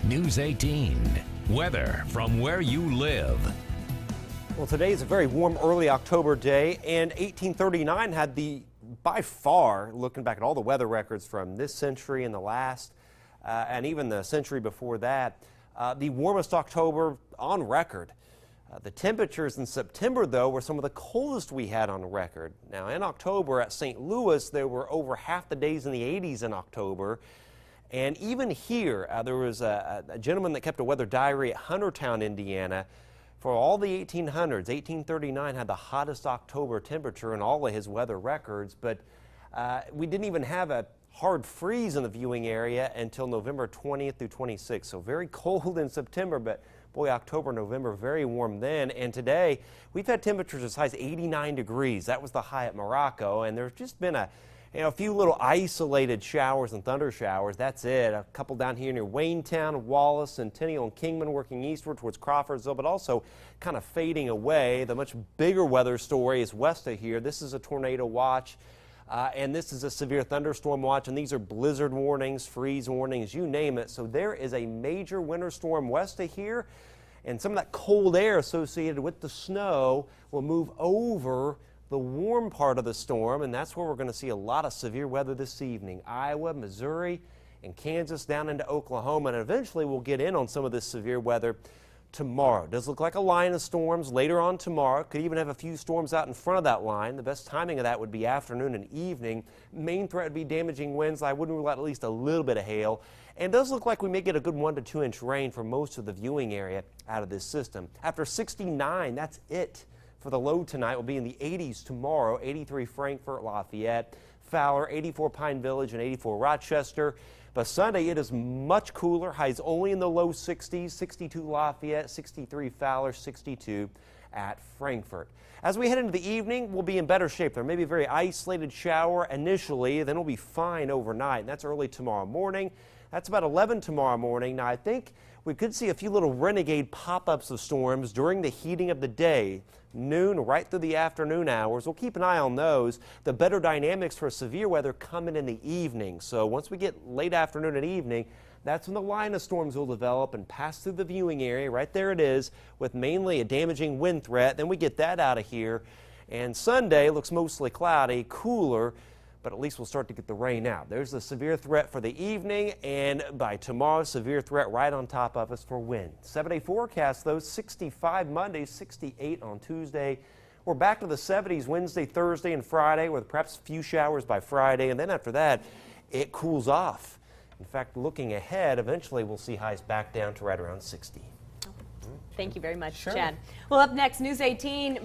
News 18. Weather from where you live. Well, today is a very warm early October day, and 1839 had by far, looking back at all the weather records from this century and the last, and even the century before that, the warmest October on record. The temperatures in September, though, were some of the coldest we had on record. Now, in October at St. Louis, there were over half the days in the 80s in October. And even here, there was a gentleman that kept a weather diary at Huntertown, Indiana. For all the 1800s, 1839 had the hottest October temperature in all of his weather records, but we didn't even have a hard freeze in the viewing area until November 20th through 26th. So very cold in September, but boy, October, November, very warm then. And today, we've had temperatures as high as 89 degrees. That was the high at Morocco, and there's just been a few little isolated showers and thunder showers. That's it. A couple down here near Waynetown, Wallace, Centennial, and Kingman working eastward towards Crawfordsville, but also kind of fading away. The much bigger weather story is west of here. This is a tornado watch, and this is a severe thunderstorm watch, and these are blizzard warnings, freeze warnings, you name it. So there is a major winter storm west of here, and some of that cold air associated with the snow will move over the warm part of the storm, and that's where we're going to see a lot of severe weather this evening. Iowa, Missouri, and Kansas down into Oklahoma, and eventually we'll get in on some of this severe weather tomorrow. It does look like a line of storms later on tomorrow. Could even have a few storms out in front of that line. The best timing of that would be afternoon and evening. Main threat would be damaging winds. I wouldn't rule out at least a little bit of hail. And it does look like we may get a good 1 to 2 inch rain for most of the viewing area out of this system. After 69, that's it. For the low tonight, will be in the 80s tomorrow. 83 Frankfort, Lafayette, Fowler, 84 Pine Village, and 84 Rochester. But Sunday, it is much cooler. Highs only in the low 60s. 62 Lafayette, 63 Fowler, 62 at Frankfort. As we head into the evening, we'll be in better shape. There may be a very isolated shower initially, then we'll be fine overnight. And that's early tomorrow morning. That's about 11 tomorrow morning. Now, I think we could see a few little renegade pop-ups of storms during the heating of the day, noon right through the afternoon hours. We'll keep an eye on those. The better dynamics for severe weather coming in the evening. So once we get late afternoon and evening, that's when the line of storms will develop and pass through the viewing area. Right there it is, with mainly a damaging wind threat. Then we get that out of here. And Sunday looks mostly cloudy, cooler, but at least we'll start to get the rain out. There's the severe threat for the evening, and by tomorrow, severe threat right on top of us for wind. 7-day forecast, though, 65 Monday, 68 on Tuesday. We're back to the 70s Wednesday, Thursday, and Friday, with perhaps a few showers by Friday, and then after that, it cools off. In fact, looking ahead, eventually we'll see highs back down to right around 60. Thank you very much, Sure. Chad. Well, up next, News 18.